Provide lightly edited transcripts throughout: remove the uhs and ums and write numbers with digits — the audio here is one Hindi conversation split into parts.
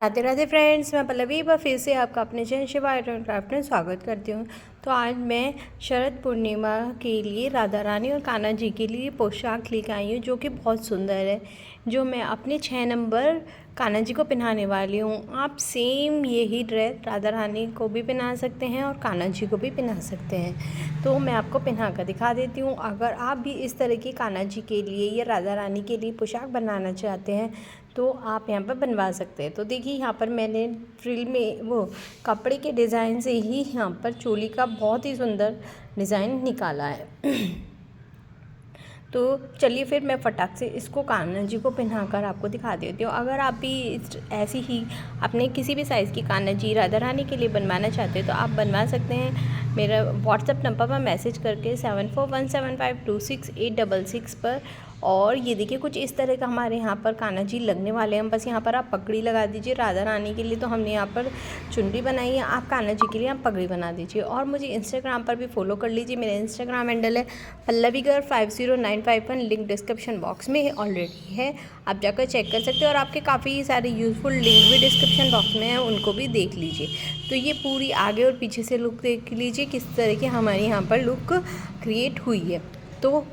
राधे राधे फ्रेंड्स, मैं पल्लवी एक बार फिर से आपका अपने channel Shiva art and craft में स्वागत करती हूँ। तो आज मैं शरद पूर्णिमा के लिए राधा रानी और कान्हा जी के लिए पोशाक लेकर आई हूँ, जो कि बहुत सुंदर है, जो मैं अपने 6 नंबर कान्हा जी को पहनाने वाली हूँ। आप सेम यही ड्रेस राधा रानी को भी पहना सकते हैं और कान्हा जी को भी पहना सकते हैं। तो मैं आपको पहना कर दिखा देती हूँ। अगर आप भी इस तरह की कान्हा जी के लिए या राधा रानी के लिए पोशाक बनाना चाहते हैं तो आप यहाँ पर बनवा सकते हैं। तो देखिए, यहाँ पर मैंने फ्रिल में वो कपड़े के डिज़ाइन से ही यहाँ पर चोली का बहुत ही सुंदर डिज़ाइन निकाला है। तो चलिए फिर मैं फटाक से इसको कान्हा जी को पहनाकर आपको दिखा देती हूँ। अगर आप भी ऐसी ही अपने किसी भी साइज़ की कान्हा जी राधा रानी के लिए बनवाना चाहते हैं तो आप बनवा सकते हैं। मेरा व्हाट्सएप नंबर पर मैसेज करके 7417526866 पर। और ये देखिए, कुछ इस तरह का हमारे यहाँ पर कान्हा जी लगने वाले हैं। बस यहाँ पर आप पगड़ी लगा दीजिए। राधा रानी के लिए तो हमने यहाँ पर चुनरी बनाई है, आप कान्हा जी के लिए आप पगड़ी बना दीजिए। और मुझे इंस्टाग्राम पर भी फॉलो कर लीजिए। मेरा इंस्टाग्राम हैंडल है pallavigarh5091, लिंक डिस्क्रिप्शन बॉक्स में ऑलरेडी है, आप जाकर चेक कर सकते हो। और आपके काफ़ी सारे यूज़फुल लिंक भी डिस्क्रिप्शन बॉक्स में है, उनको भी देख लीजिए। तो ये पूरी आगे और पीछे से लुक देख लीजिए किस तरह की हमारे यहाँ पर लुक क्रिएट हुई है। तो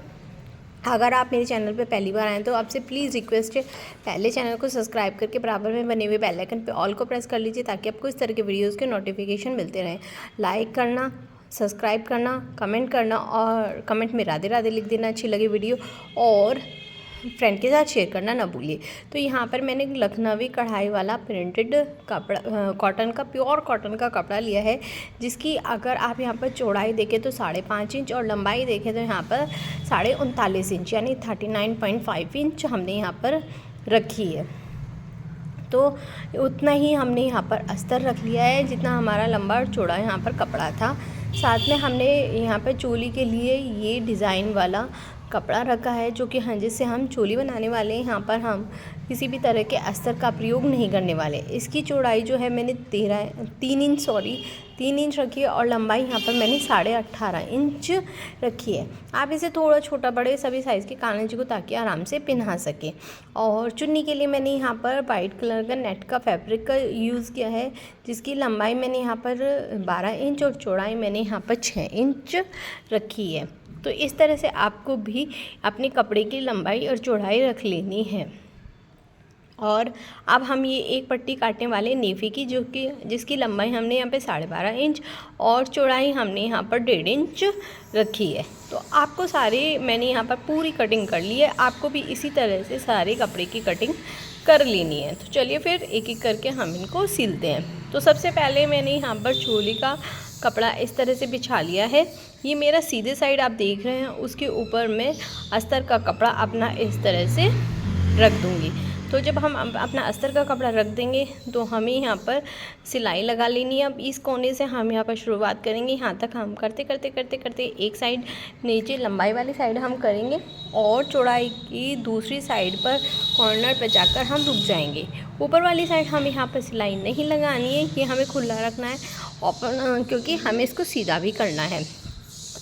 अगर आप मेरे चैनल पे पहली बार आएँ तो आपसे प्लीज़ रिक्वेस्ट है, पहले चैनल को सब्सक्राइब करके बराबर में बने हुए बेल आइकन पे ऑल को प्रेस कर लीजिए, ताकि आपको इस तरह के वीडियोज़ के नोटिफिकेशन मिलते रहें। लाइक करना, सब्सक्राइब करना, कमेंट करना और कमेंट में राधे राधे लिख देना अच्छी लगे वीडियो, और फ्रेंड के साथ शेयर करना ना भूलिए। तो यहाँ पर मैंने लखनवी कढ़ाई वाला प्रिंटेड कपड़ा, कॉटन का, प्योर कॉटन का कपड़ा लिया है, जिसकी अगर आप यहाँ पर चौड़ाई देखें तो 5.5 इंच और लंबाई देखें तो यहाँ पर 39.5 इंच यानी 39.5 इंच हमने यहाँ पर रखी है। तो उतना ही हमने यहाँ पर अस्तर रख लिया है जितना हमारा लंबा और चौड़ा यहाँ पर कपड़ा था। साथ में हमने यहाँ पर चोली के लिए ये डिज़ाइन वाला कपड़ा रखा है, जो कि हाँ, जिससे हम चोली बनाने वाले हैं। यहाँ पर हम किसी भी तरह के अस्तर का प्रयोग नहीं करने वाले। इसकी चौड़ाई जो है मैंने 3 इंच रखी है और लंबाई यहाँ पर मैंने 18.5 इंच रखी है। आप इसे थोड़ा छोटा बड़े सभी साइज़ के कान्हा जी को ताकि आराम से पहना सके। और चुन्नी के लिए मैंने यहाँ पर वाइट कलर का नेट का फैब्रिक का यूज़ किया है, जिसकी लंबाई मैंने यहाँ पर 12 इंच और चौड़ाई मैंने यहाँ पर 6 इंच रखी है। तो इस तरह से आपको भी अपने कपड़े की लंबाई और चौड़ाई रख लेनी है। और अब हम ये एक पट्टी काटने वाले नेफी की, जो कि जिसकी लंबाई हमने यहाँ पे 12.5 इंच और चौड़ाई हमने यहाँ पर 1.5 इंच रखी है। तो आपको सारे मैंने यहाँ पर पूरी कटिंग कर ली है, आपको भी इसी तरह से सारे कपड़े की कटिंग कर लेनी है। तो चलिए फिर एक एक करके हम इनको सिलते हैं। तो सबसे पहले मैंने यहाँ पर चोली का कपड़ा इस तरह से बिछा लिया है। ये मेरा सीधे साइड आप देख रहे हैं, उसके ऊपर मैं अस्तर का कपड़ा अपना इस तरह से रख दूँगी। तो जब हम अपना अस्तर का कपड़ा रख देंगे तो हमें यहाँ पर सिलाई लगा लेनी है। अब इस कोने से हम यहाँ पर शुरुआत करेंगे, यहाँ तक हम करते करते करते करते एक साइड नीचे लंबाई वाली साइड हम करेंगे और चौड़ाई की दूसरी साइड पर कॉर्नर पर जाकर हम रुक जाएंगे। ऊपर वाली साइड हमें यहाँ पर सिलाई नहीं लगानी है, ये हमें खुला रखना है ओपन, क्योंकि हमें इसको सीधा भी करना है।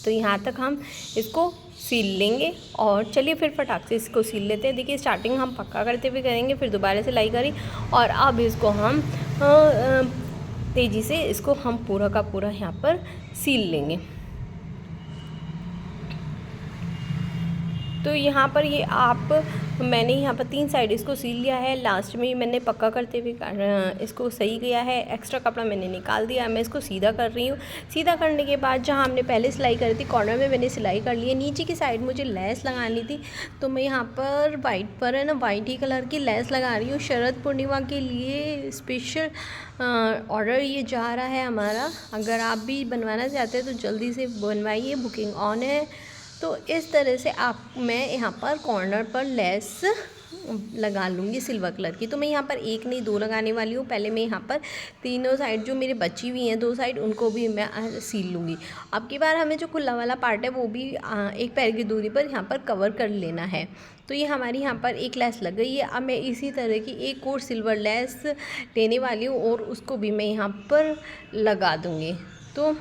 तो यहाँ तक हम इसको सील लेंगे। और चलिए फिर फटाक से इसको सील लेते हैं। देखिए, स्टार्टिंग हम पक्का करते हुए करेंगे, फिर दोबारा सिलाई करी और अब इसको हम तेज़ी से इसको हम पूरा का पूरा यहाँ पर सील लेंगे। तो यहाँ पर ये मैंने यहाँ पर 3 साइड इसको सील लिया है। लास्ट में मैंने पक्का करते हुए इसको सही किया है, एक्स्ट्रा कपड़ा मैंने निकाल दिया। मैं इसको सीधा कर रही हूँ। सीधा करने के बाद जहाँ हमने पहले सिलाई करी थी कॉर्नर में मैंने सिलाई कर ली है। नीचे की साइड मुझे लेस लगानी थी, तो मैं यहाँ पर वाइट ही कलर की लेस लगा रही हूँ। शरद पूर्णिमा के लिए स्पेशल ऑर्डर ये जा रहा है हमारा। अगर आप भी बनवाना चाहते हैं तो जल्दी से बनवाइए, बुकिंग ऑन है। तो इस तरह से मैं यहाँ पर कॉर्नर पर लेस लगा लूँगी सिल्वर कलर की। तो मैं यहाँ पर एक नहीं 2 लगाने वाली हूँ। पहले मैं यहाँ पर तीनों साइड जो मेरी बची हुई हैं 2 साइड, उनको भी मैं सील लूँगी। अब की बार हमें जो खुला वाला पार्ट है वो भी एक पैर की दूरी पर यहाँ पर कवर कर लेना है। तो ये हमारी यहाँ पर एक लेस लग गई है। अब मैं इसी तरह की एक और सिल्वर लेस लेने वाली हूँ और उसको भी मैं यहाँ पर लगा दूँगी। तो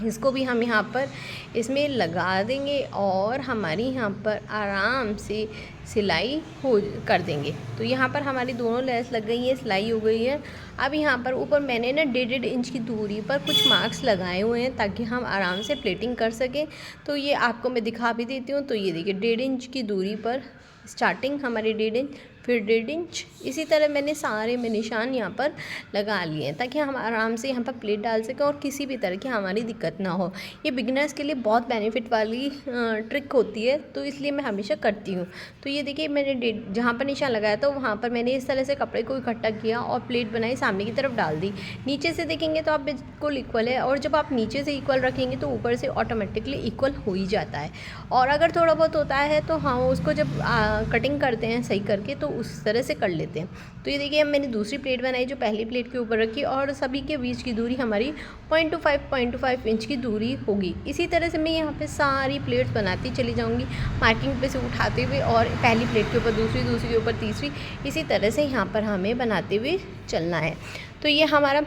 इसको भी हम यहाँ पर इसमें लगा देंगे और हमारी यहाँ पर आराम से सिलाई हो कर देंगे। तो यहाँ पर हमारी दोनों लेस लग गई है, सिलाई हो गई है। अब यहाँ पर ऊपर मैंने ना 1.5 इंच की दूरी पर कुछ मार्क्स लगाए हुए हैं ताकि हम आराम से प्लेटिंग कर सकें। तो ये आपको मैं दिखा भी देती हूँ। तो ये देखिए 1.5 इंच की दूरी पर स्टार्टिंग हमारी 1.5 इंच, फिर 1.5 इंच, इसी तरह मैंने सारे में निशान यहाँ पर लगा लिए हैं ताकि हम आराम से यहाँ पर प्लेट डाल सकें और किसी भी तरह की हमारी दिक्कत ना हो। ये बिगिनर्स के लिए बहुत बेनिफिट वाली ट्रिक होती है, तो इसलिए मैं हमेशा करती हूँ। तो ये देखिए मैंने जहाँ पर निशान लगाया था वहाँ पर मैंने इस तरह से कपड़े को इकट्ठा किया और प्लेट बनाई, सामने की तरफ डाल दी। नीचे से देखेंगे तो आप बिल्कुल इक्वल है, और जब आप नीचे से इक्वल रखेंगे तो ऊपर से ऑटोमेटिकली इक्वल हो ही जाता है। और अगर थोड़ा बहुत होता है तो हाँ, उसको जब कटिंग करते हैं सही करके तो उस तरह से कर लेते हैं। तो ये देखिए मैंने दूसरी प्लेट बनाई जो पहली प्लेट के ऊपर रखी, और सभी के बीच की दूरी हमारी 0.25 इंच की दूरी होगी। इसी तरह से मैं यहाँ पे सारी प्लेट्स बनाती चली जाऊँगी, मार्किंग पे से उठाते हुए, और पहली प्लेट के ऊपर दूसरी, दूसरी के ऊपर तीसरी, इसी तरह से यहाँ पर हमें बनाते हुए चलना है। तो ये हमारा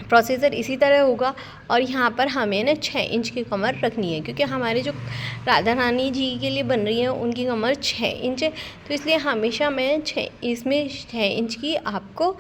प्रोसीजर इसी तरह होगा। और यहाँ पर हमें ना 6 इंच की कमर रखनी है, क्योंकि हमारे जो राधा रानी जी के लिए बन रही है उनकी कमर 6 इंच है। तो इसलिए हमेशा मैं इसमें 6 इंच की आपको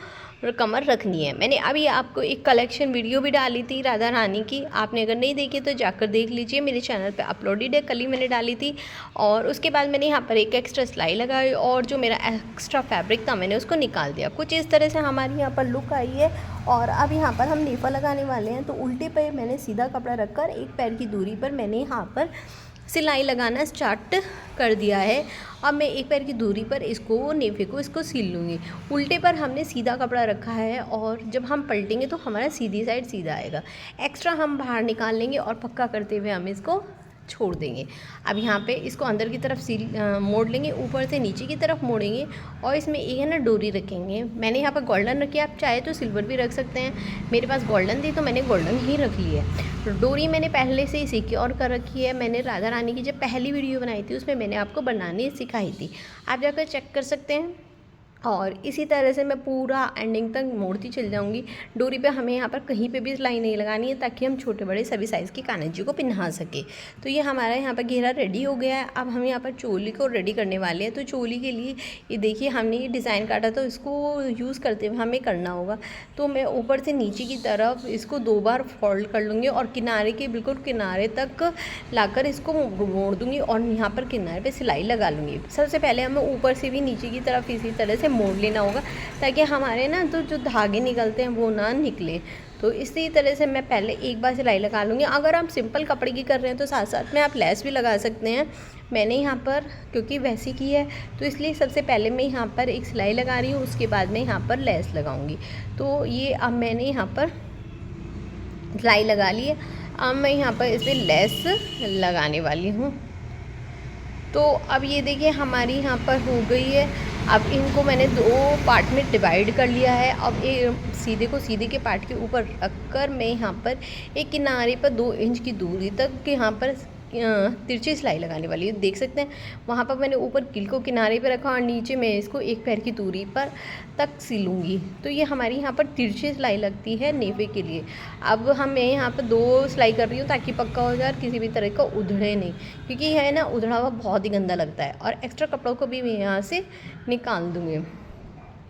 कमर रखनी है। मैंने अभी आपको एक कलेक्शन वीडियो भी डाली थी राधा रानी की, आपने अगर नहीं देखी तो जाकर देख लीजिए, मेरे चैनल पे अपलोडेड है, कल ही मैंने डाली थी। और उसके बाद मैंने यहाँ पर एक एक्स्ट्रा सिलाई लगाई और जो मेरा एक्स्ट्रा फैब्रिक था मैंने उसको निकाल दिया। कुछ इस तरह से हमारी यहाँ पर लुक आई है। और अब यहाँ पर हम नेफा लगाने वाले हैं। तो उल्टे पे मैंने सीधा कपड़ा रखकर एक पैर की दूरी पर मैंने यहाँ पर सिलाई लगाना स्टार्ट कर दिया है। अब मैं एक पैर की दूरी पर इसको नेफे को इसको सिल लूँगी। उल्टे पर हमने सीधा कपड़ा रखा है, और जब हम पलटेंगे तो हमारा सीधी साइड सीधा आएगा। एक्स्ट्रा हम बाहर निकाल लेंगे और पक्का करते हुए हम इसको छोड़ देंगे। अब यहाँ पे इसको अंदर की तरफ मोड़ लेंगे, ऊपर से नीचे की तरफ मोड़ेंगे, और इसमें एक है ना डोरी रखेंगे। मैंने यहाँ पर गोल्डन रखी है, आप चाहे तो सिल्वर भी रख सकते हैं। मेरे पास गोल्डन थी तो मैंने गोल्डन ही रख ली है। तो डोरी मैंने पहले से ही सिक्योर कर रखी है। मैंने राधा रानी की जब पहली वीडियो बनाई थी उसमें मैंने आपको बनानी सिखाई थी, आप जाकर चेक कर सकते हैं। और इसी तरह से मैं पूरा एंडिंग तक मोड़ती चल जाऊंगी। डोरी पे हमें यहाँ पर कहीं पे भी सिलाई नहीं लगानी है ताकि हम छोटे बड़े सभी साइज़ की कान्हा जी को पहना सके। तो ये हमारा यहाँ पर घेरा रेडी हो गया है। अब हम यहाँ पर चोली को रेडी करने वाले हैं। तो चोली के लिए ये देखिए हमने ये डिज़ाइन काटा तो इसको यूज़ करते हुए हमें करना होगा। तो मैं ऊपर से नीचे की तरफ इसको 2 बार फोल्ड कर लूँगी और किनारे के बिल्कुल किनारे तक लाकर इसको मोड़ दूँगी और यहाँ पर किनारे पर सिलाई लगा लूँगी। सबसे पहले हमें ऊपर से भी नीचे की तरफ इसी तरह से मोड़ लेना होगा ताकि हमारे ना तो जो धागे निकलते हैं वो ना निकले। तो इसी तरह से मैं पहले एक बार सिलाई लगा लूँगी। अगर आप सिंपल कपड़े की कर रहे हैं तो साथ साथ में आप लेस भी लगा सकते हैं। मैंने यहाँ पर क्योंकि वैसी की है तो इसलिए सबसे पहले मैं यहाँ पर एक सिलाई लगा रही हूँ, उसके बाद मैं यहाँ पर लेस लगाऊंगी। तो ये अब मैंने यहाँ पर सिलाई लगा ली है। अब मैं यहाँ पर इस पर लेस लगाने वाली हूँ। तो अब ये देखिए हमारी यहाँ पर हो गई है। अब इनको मैंने 2 पार्ट में डिवाइड कर लिया है। अब एक सीधे को सीधे के पार्ट के ऊपर रखकर मैं यहाँ पर एक किनारे पर 2 इंच की दूरी तक यहाँ पर तिरछी सिलाई लगाने वाली है। देख सकते हैं वहाँ पर मैंने ऊपर कील को किनारे पे रखा और नीचे मैं इसको एक पैर की दूरी पर तक सिलूँगी। तो ये हमारी यहाँ पर तिरछी सिलाई लगती है नेफे के लिए। अब मैं यहाँ पर 2 सिलाई कर रही हूँ ताकि पक्का हो जाए, किसी भी तरह का उधड़े नहीं, क्योंकि यह है ना उधड़ा हुआ बहुत ही गंदा लगता है। और एक्स्ट्रा कपड़ों को भी मैं यहाँ से निकाल दूँगी।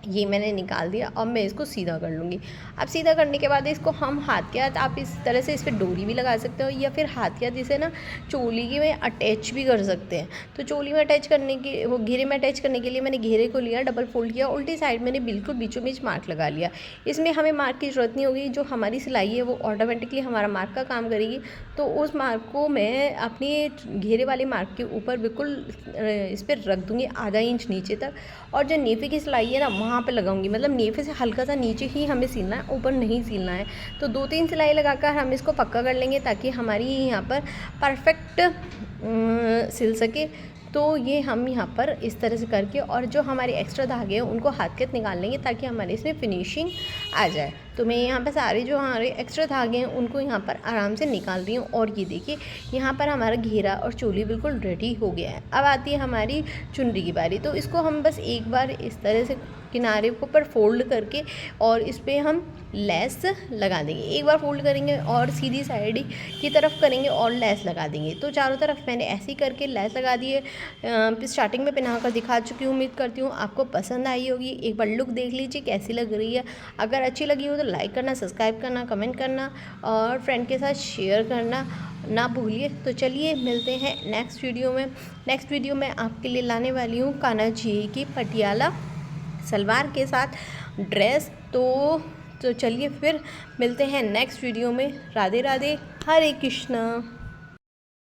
ये मैंने निकाल दिया। अब मैं इसको सीधा कर लूँगी। अब सीधा करने के बाद इसको हम हाथ के हाथ आप इस तरह से इस पर डोरी भी लगा सकते हो या फिर हाथ के हाथ इसे ना चोली की में अटैच भी कर सकते हैं। तो चोली में अटैच करने के वो घेरे में अटैच करने के लिए मैंने घेरे को लिया, डबल फोल्ड किया, उल्टी साइड मैंने बिल्कुल बीचों बीच मार्क लगा लिया। इसमें हमें मार्क की ज़रूरत नहीं होगी, जो हमारी सिलाई है वो ऑटोमेटिकली हमारा मार्क का काम करेगी। तो उस मार्क को मैं अपनी घेरे वाले मार्क के ऊपर बिल्कुल इस पर रख दूँगी आधा इंच नीचे तक, और जो नेफे की सिलाई है ना वहाँ पे लगाऊंगी। मतलब नेफे से हल्का सा नीचे ही हमें सिलना है, ऊपर नहीं सिलना है। तो 2-3 सिलाई लगाकर हम इसको पक्का कर लेंगे ताकि हमारी यहाँ पर परफेक्ट सिल सके। तो ये हम यहाँ पर इस तरह से करके और जो हमारे एक्स्ट्रा धागे हैं उनको हाथ के हाथ निकाल लेंगे ताकि हमारे इसमें फिनिशिंग आ जाए। तो मैं यहाँ पर सारे जो हमारे एक्स्ट्रा धागे हैं उनको यहाँ पर आराम से निकाल रही हूँ। और ये देखिए यहाँ पर हमारा घेरा और चोली बिल्कुल रेडी हो गया है। अब आती है हमारी चुनरी की बारी। तो इसको हम बस एक बार इस तरह से किनारे को पर फोल्ड करके और इस पर हम लेस लगा देंगे। एक बार फोल्ड करेंगे और सीधी साइड की तरफ करेंगे और लेस लगा देंगे। तो चारों तरफ मैंने ऐसे ही करके लेस लगा दी है। स्टार्टिंग में पहना कर दिखा चुकी हूँ। उम्मीद करती हूँ आपको पसंद आई होगी। एक बार लुक देख लीजिए कैसी लग रही है। अगर अच्छी लगी हो तो लाइक करना, सब्सक्राइब करना, कमेंट करना और फ्रेंड के साथ शेयर करना ना भूलिए। तो चलिए मिलते हैं नेक्स्ट वीडियो में। नेक्स्ट वीडियो में आपके लिए लाने वाली हूँ कान्हा जी की पटियाला सलवार के साथ ड्रेस। तो चलिए फिर मिलते हैं नेक्स्ट वीडियो में। राधे राधे, हरे कृष्णा।